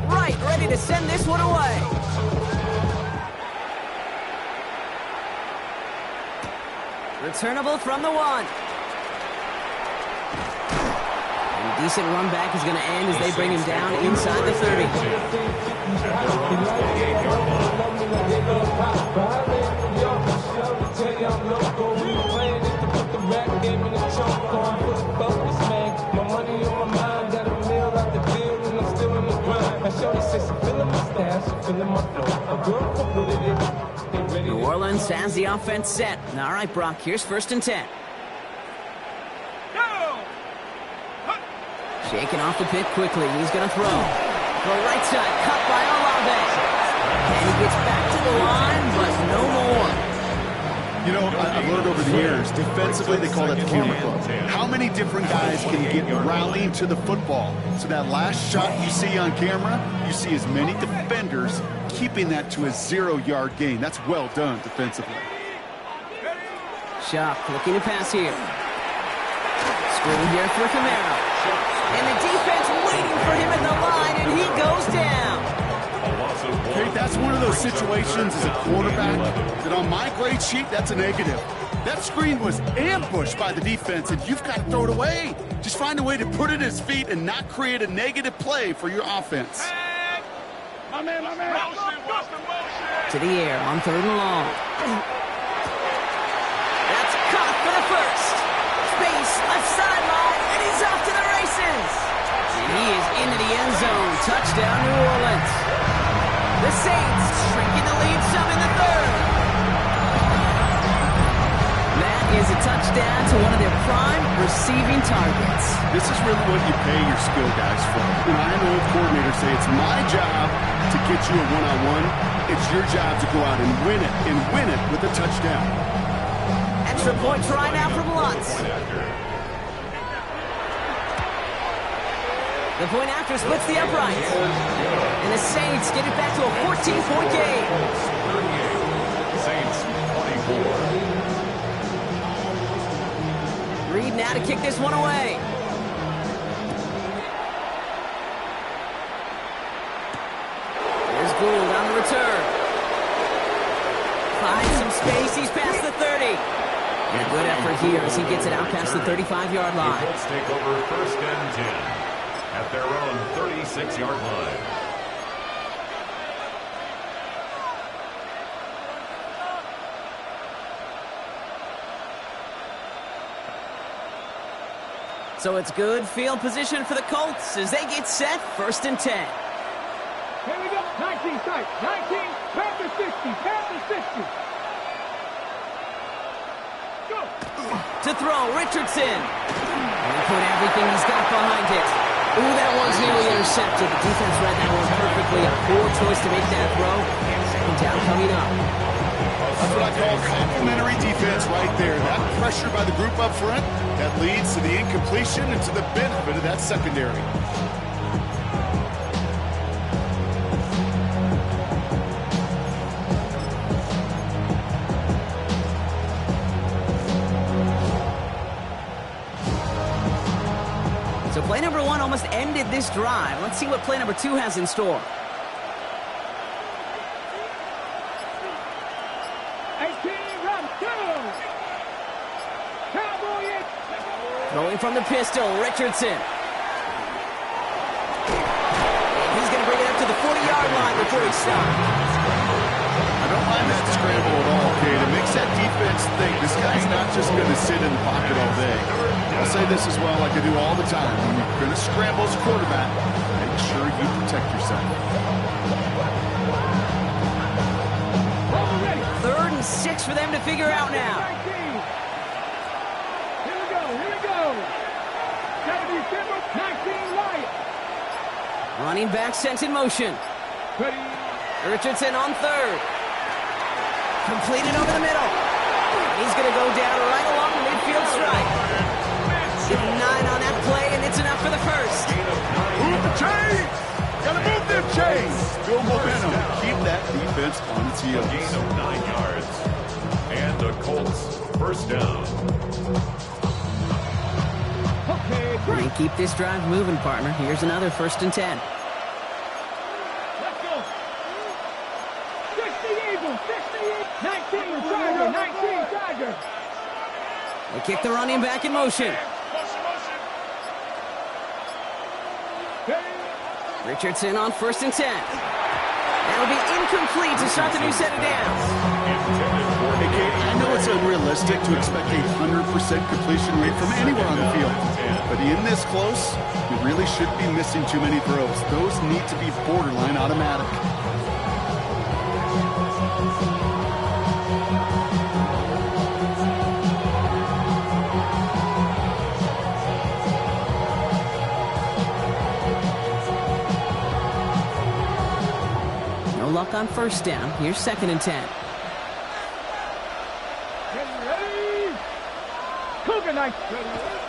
Right, ready to send this one away. Returnable from the 1. And decent run back is going to end as they bring him down inside the 30. New Orleans has the offense set. All right, Brock, here's 1st and 10. Shaking off the pit quickly. He's going to throw. The right side, cut by Olave. And he gets back to the line, but no more. You know, I've learned over the years, defensively, they call that the camera club. How many different guys can get rallying to the football? So that last shot you see on camera, you see as many defenders keeping that to a 0-yard gain. That's well done defensively. Shock looking to pass here. Screen here for Camara. And the defense waiting for him at the line, and he goes down. Okay, that's one of those situations as a quarterback that on my grade sheet, that's a negative. That screen was ambushed by the defense, and you've got to throw it away. Just find a way to put it at his feet and not create a negative play for your offense. My man. To the air on 3rd and long. That's caught for the first. Space, left sideline, and he's off to the races. And he is into the end zone. Touchdown, New Orleans. The Saints shrinking the lead some in the 3rd. That is a touchdown to one of their prime receiving targets. This is really what you pay your skill guys for. And I know coordinators say it's my job to get you a one-on-one. It's your job to go out and win it with a touchdown. Extra point try now from Lutz. The point after splits the uprights. And the Saints get it back to a 14-point game. Saints 24. Reed now to kick this one away. There's Gould on the return. Finds some space. He's past the 30. And a good effort here as he gets it out past the 35-yard line. The Colts take over first and 10 at their own 36-yard line. So it's good field position for the Colts as they get set, first and 10. Here we go. 19 strike. 19. Panther 60. Panther 60. Go. To throw, Richardson. And he put everything he's got behind it. Ooh, that one's nearly intercepted. The defense read that one perfectly. A poor choice to make that throw. Second down coming up. That's what I call complimentary defense right there. That pressure by the group up front, that leads to the incompletion and to the benefit of that secondary. So play number 1 almost ended this drive. Let's see what play number 2 has in store. 18, run, go! Cowboy it! Throwing from the pistol, Richardson. He's going to bring it up to the 40-yard line before he stops. I don't mind that scramble at all, Kate. It makes that defense think this guy's not just going to sit in the pocket all day. I'll say this as well, like I do all the time. When you're going to scramble as a quarterback, make sure you protect yourself. Third and 6 for them to figure out now. 19. Here we go, here we go. 70 Timber, 19 Light. Running back sent in motion. Ready. Richardson on third. Completed over the middle. He's going to go down right along the midfield stripe. Give him 9 on that play, and it's enough for the first. Move the chains! Gotta move them chains! Build momentum. Keep that defense on its heels. A gain of 9 yards. And the Colts first down. Okay, great. And keep this drive moving, partner. Here's another first and 10. Let's go. 60 Eagles, 60 19 Tiger, 19 Tiger. They kick the running back in motion. Richardson on first and 10. That'll be incomplete to start the new set of downs. Hey, Kate, I know it's unrealistic to expect a 100% completion rate from anywhere on the field. But in this close, you really shouldn't be missing too many throws. Those need to be borderline automatic. No luck on first down. Here's second and 10. Ready. Cougar Knight.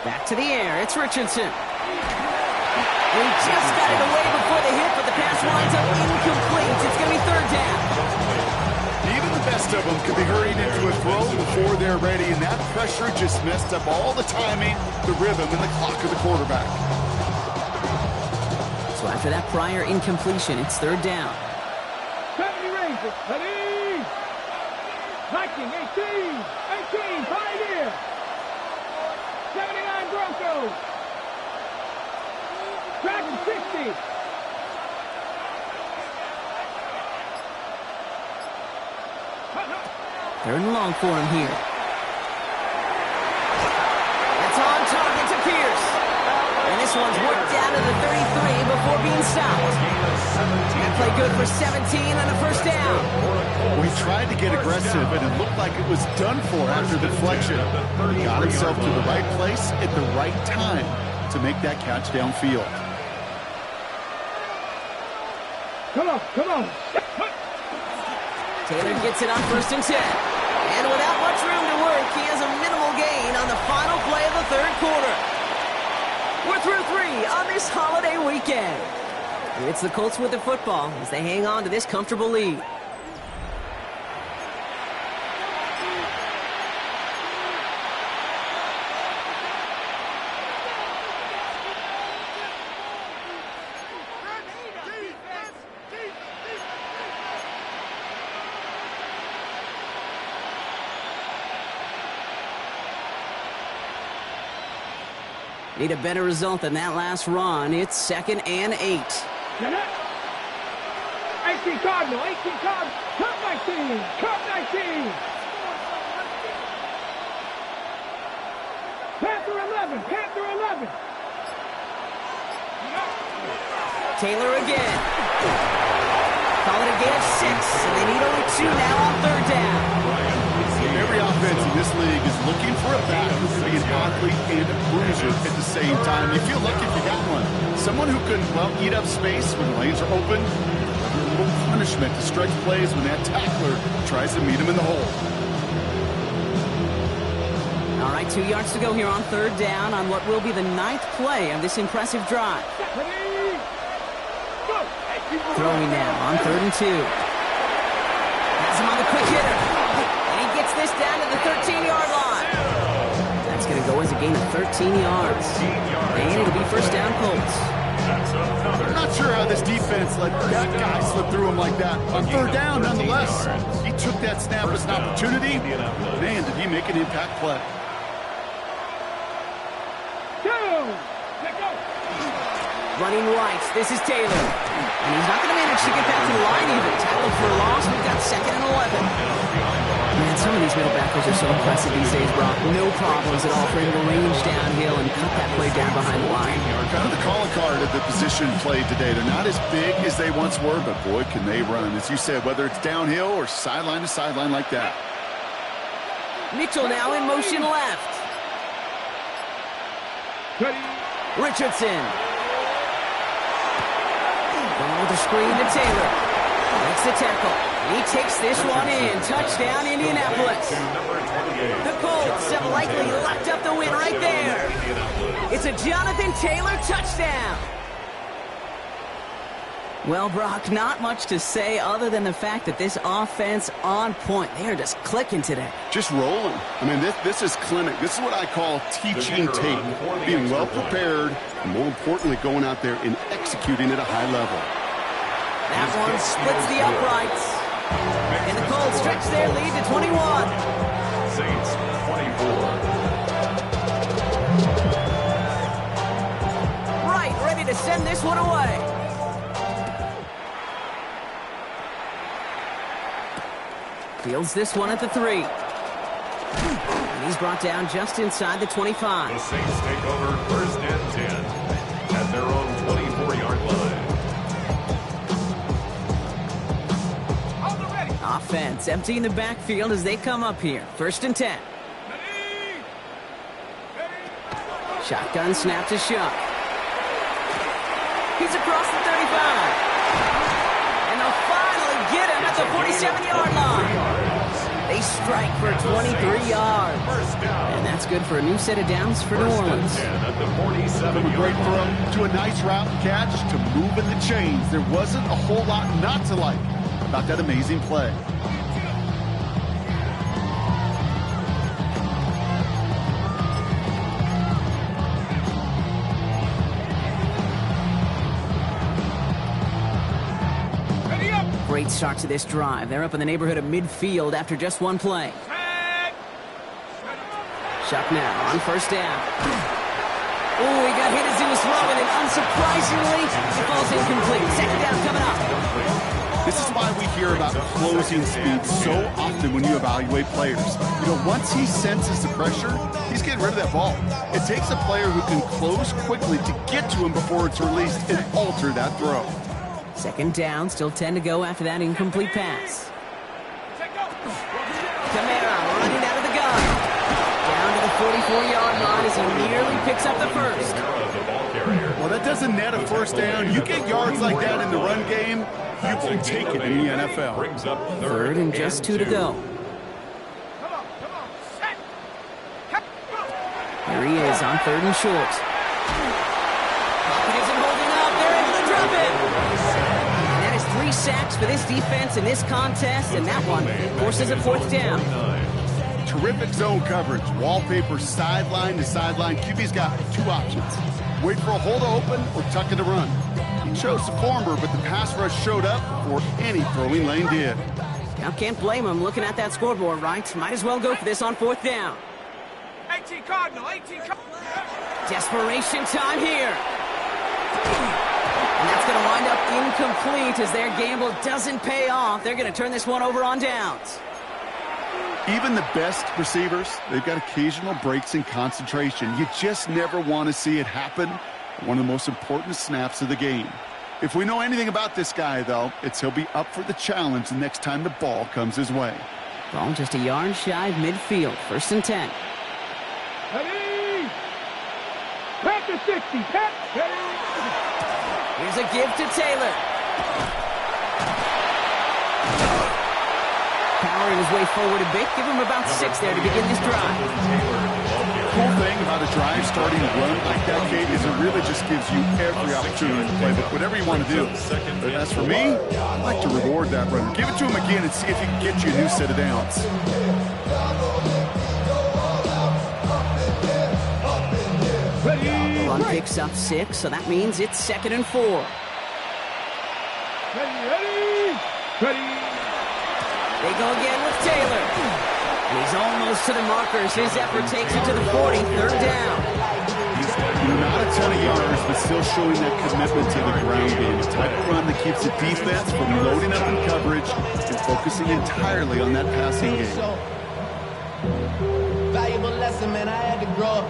Back to the air. It's Richardson. He just got it away before the hit, but the pass winds up incomplete. It's going to be third down. Even the best of them could be hurried into a throw before they're ready, and that pressure just messed up all the timing, the rhythm, and the clock of the quarterback. So after that prior incompletion, it's third down. 70 Rangers. Ready. Viking, 18, Pioneer. 79 Broncos. Dragon, 60. Third and long for him here. That's on target to Pierce. And this one's worked down to the 33 before being stopped. And play good for 17 on a first down. We tried to get aggressive, and it looked like it was done for after the deflection. He got himself to the right place at the right time to make that catch downfield. Come on. Taylor gets it on first and 10. And without much room to work, he has a minimal gain on the final play of the third quarter. We're through 3 on this holiday weekend. It's the Colts with the football as they hang on to this comfortable lead. Need a better result than that last run. It's 2nd and 8. 18 Cardinal, 18 Cardinal. Cut 19, cut 19. Panther 11, Panther 11. Taylor again. Call it a gain of 6, and they need only 2 now on 3rd down. Every offense in this league is looking for a back who can be an athlete and a bruiser at the same time. You feel lucky if you got one. Someone who can, well, eat up space when the lanes are open. A little punishment to stretch plays when that tackler tries to meet him in the hole. All right, 2 yards to go here on 3rd down on what will be the 9th play of this impressive drive. Throwing now on 3rd and 2. Has him on the quick hitter. And he gets this down to the 13-yard line. That's going to go as a gain of 13 yards. And it'll be 1st down Colts. I'm not sure how this defense let that guy slip through him like that. On 3rd down, nonetheless, he took that snap as an opportunity. Man, did he make an impact play. Running right, this is Taylor. And he's not going to manage to get back to the line even. Tackled for a loss, we've got 2nd and 11. Man, some of these middle backers are so impressive these days, Brock. No problems at all for him to range downhill and cut that play down behind the line. Kind of the calling card of the position played today. They're not as big as they once were, but boy, can they run. As you said, whether it's downhill or sideline to sideline like that. Mitchell now in motion left. Richardson. Going with the screen to Taylor. Makes the tackle. He takes this one in. Touchdown, Indianapolis. The Colts have likely locked up the win right there. It's a Jonathan Taylor touchdown. Well, Brock, not much to say other than the fact that this offense on point. They are just clicking today. Just rolling. I mean, this is clinic. This is what I call teaching tape. Being well prepared, and more importantly, going out there and executing at a high level. That one splits the uprights. And the Colts stretch their lead to 21. Saints 24. Right, ready to send this one away. Fields this one at the 3. And he's brought down just inside the 25. The Saints take over 1st and 10 at their own 24-yard line. Offense emptying the backfield as they come up here. 1st and 10. Shotgun snap to Shuck. He's across the 35. And they'll finally get him at the 47-yard line. They strike for 23 yards. And that's good for a new set of downs for New Orleans. From a great throw to a nice route catch to moving the chains. There wasn't a whole lot not to like about that amazing play. Great start to this drive. They're up in the neighborhood of midfield after just one play. Shuck now on 1st down. Oh, he got hit as he was throwing, and unsurprisingly, it falls incomplete. 2nd down coming up. This is why we hear about closing speed so often when you evaluate players. You know, once he senses the pressure, he's getting rid of that ball. It takes a player who can close quickly to get to him before it's released and alter that throw. 2nd down, still 10 to go after that incomplete pass. Kamara running out of the gun. Down to the 44-yard line as he nearly picks up the 1st. Well, that doesn't net a 1st down. You get yards like that in the run game, you will take it in the NFL. 3rd and just 2 to go. Here he is on 3rd and short. Pocket isn't holding up. They're able to drop it. And that is 3 sacks for this defense in this contest, and that one forces a 4th down. Terrific zone coverage. Wallpaper sideline to sideline. QB's got 2 options. Wait for a hole to open or tuck it to run. He chose the former, but the pass rush showed up before any throwing lane did. Now can't blame him looking at that scoreboard, right? Might as well go for this on 4th down. 18 Cardinal, 18 Cardinal. Desperation time here. And that's going to wind up incomplete as their gamble doesn't pay off. They're going to turn this one over on downs. Even the best receivers, they've got occasional breaks in concentration. You just never want to see it happen. One of the most important snaps of the game. If we know anything about this guy, though, it's he'll be up for the challenge the next time the ball comes his way. Ball just a yard shy of midfield. 1st and 10. Ready! Back to 60. Back. Ready! Here's a give to Taylor. Powering his way forward a bit. Give him about 6 there to begin this drive. The cool thing about a drive starting to run like that, Kate, is it really just gives you every opportunity to play whatever you want to do. But as for me, I like to reward that runner. Give it to him again and see if he can get you a new set of downs. Run picks up 6, so that means it's 2nd and 4. Ready! They go again with Taylor. And he's almost to the markers. His effort takes it to the 40. 3rd down. Not a ton of yards, but still showing that commitment to the ground game. A type of run that keeps the defense from loading up in coverage and focusing entirely on that passing game. Valuable lesson, man. I had to grow up.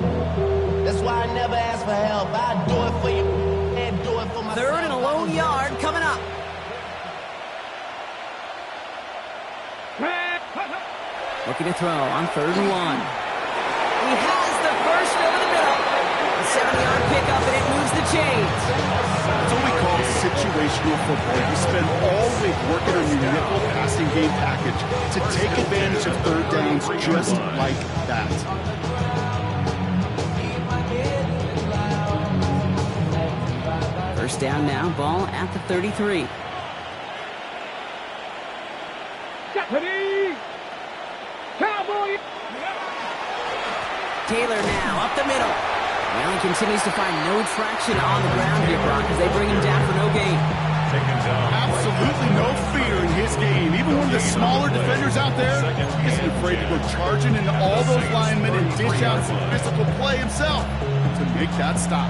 That's why I never ask for help. I do it for you and do it for myself. 3rd and a lone yard coming up. Looking to throw on 3rd and 1. He has the first over the middle. A 7-yard pickup, and it moves the chains. That's what we call situational football. You spend all week working on your nickel passing game package to take advantage of 3rd downs just like that. First down now, ball at the 33. Ready! Cowboy! Taylor now up the middle. Well, he continues to find no traction on the ground here, Brock, as they bring him down for no gain. Absolutely no fear in his game. Even one of the smaller defenders out there isn't afraid to go charging into all those linemen and dish out some physical play himself to make that stop.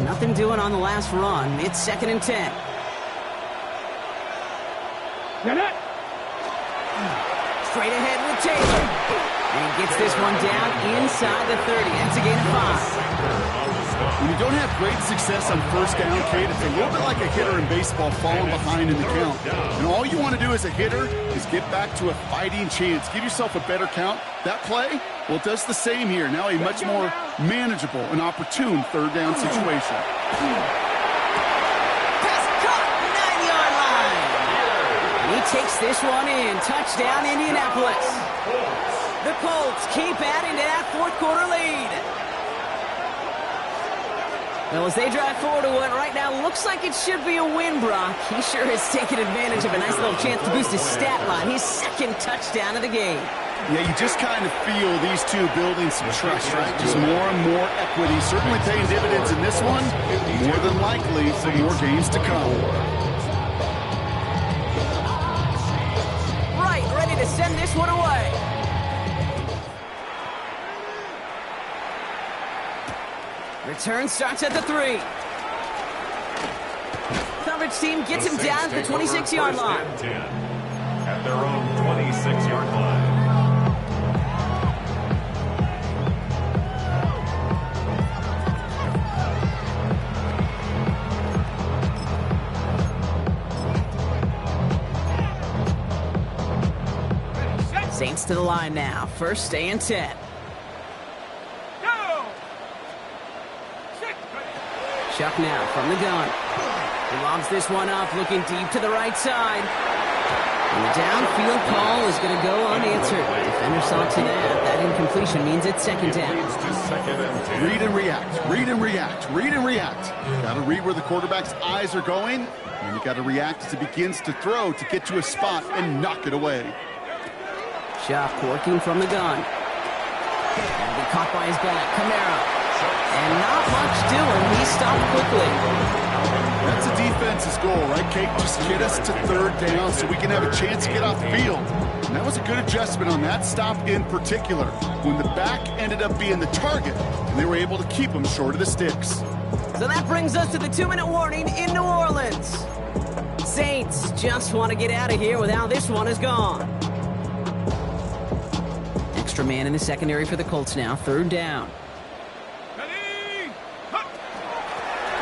Nothing doing on the last run. It's 2nd and 10. Straight ahead with Taylor. And he gets this one down inside the 30. It's a gain of 5. When you don't have great success on 1st down, Kate, it's a little bit like a hitter in baseball falling behind in the count. And all you want to do as a hitter is get back to a fighting chance. Give yourself a better count. That play, well, it does the same here. Now a much more manageable and opportune 3rd down situation. Pass caught, 9-yard line. And he takes this one in. Touchdown, Indianapolis. The Colts keep adding to that 4th quarter lead. Well, as they drive forward to what right now looks like it should be a win, Brock. He sure has taken advantage of a nice little chance to boost his stat line. His 2nd touchdown of the game. Yeah, you just kind of feel these two building some trust, right? Just more and more equity. Certainly paying dividends in this one. More than likely for more games to come. Right, ready to send this one away. Return starts at the 3. Coverage team gets him down at the 26-yard line. At their own 26-yard line. Saints to the line now. 1st and 10. Chuck now from the gun. He lobs this one up, looking deep to the right side. And the downfield call is going to go unanswered. Defender saw to that. That incompletion means it's 2nd down. Read and react, read and react, read and react. Got to read where the quarterback's eyes are going, and you got to react as it begins to throw to get to a spot and knock it away. Chuck working from the gun. And be caught by his back. Kamara. And not much doing. He stopped quickly. That's a defense defense's goal, right, Kate? Just get us to third down so we can have a chance to get off the field. And that was a good adjustment on that stop in particular, when the back ended up being the target, and they were able to keep them short of the sticks. So that brings us to the 2-minute warning in New Orleans. Saints just want to get out of here with how this one is gone. Extra man in the secondary for the Colts now. Third down.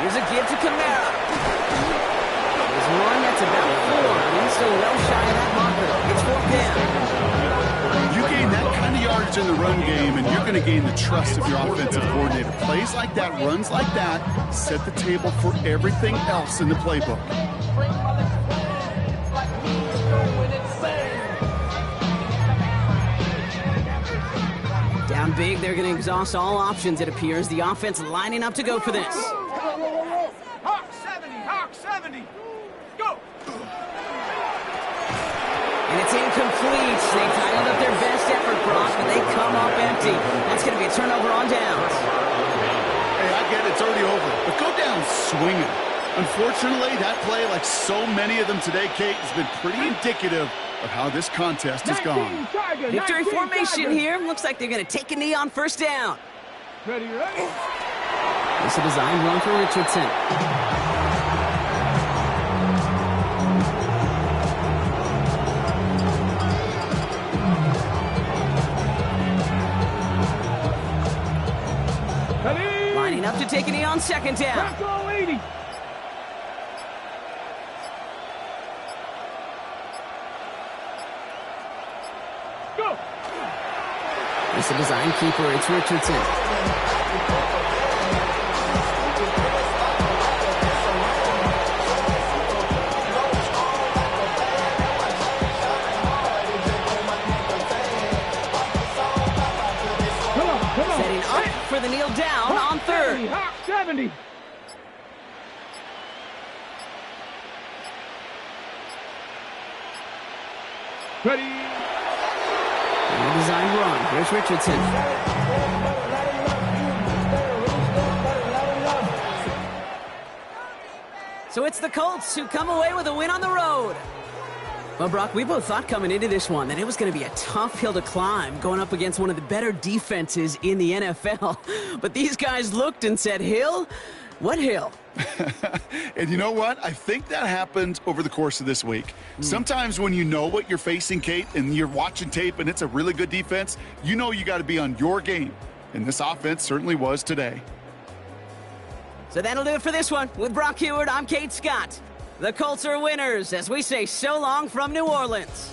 Here's a give to Kamara. There's one that's about 4, and he's still well shy of that marker. It's 4th down. You gain that kind of yardage in the run game, and you're going to gain the trust of your offensive coordinator. Plays like that, runs like that, set the table for everything else in the playbook. Down big, they're going to exhaust all options, it appears. The offense lining up to go for this. Hawk 70, Hawk 70. Go. And it's incomplete. They titled up their best effort, Brock, but they come up empty. That's going to be a turnover on downs. Hey, I get it. It's already over. But go down swinging. Unfortunately, that play, like so many of them today, Kate, has been pretty indicative of how this contest has gone. Victory formation here. Looks like they're going to take a knee on first down. Ready. It's a design run for Richardson. Lining up to take a knee on second down. Go 80. Go. It's a design keeper. It's Richardson. Setting up for the kneel down on third. Hawk 70. Ready. Design run. Here's Richardson. So it's the Colts who come away with a win on the road. Well, Brock, we both thought coming into this one that it was going to be a tough hill to climb going up against one of the better defenses in the NFL. But these guys looked and said, Hill? What hill? And you know what? I think that happened over the course of this week. Sometimes when you know what you're facing, Kate, and you're watching tape and it's a really good defense, you know you got to be on your game. And this offense certainly was today. So that'll do it for this one. With Brock Heward, I'm Kate Scott. The Colts are winners as we say so long from New Orleans.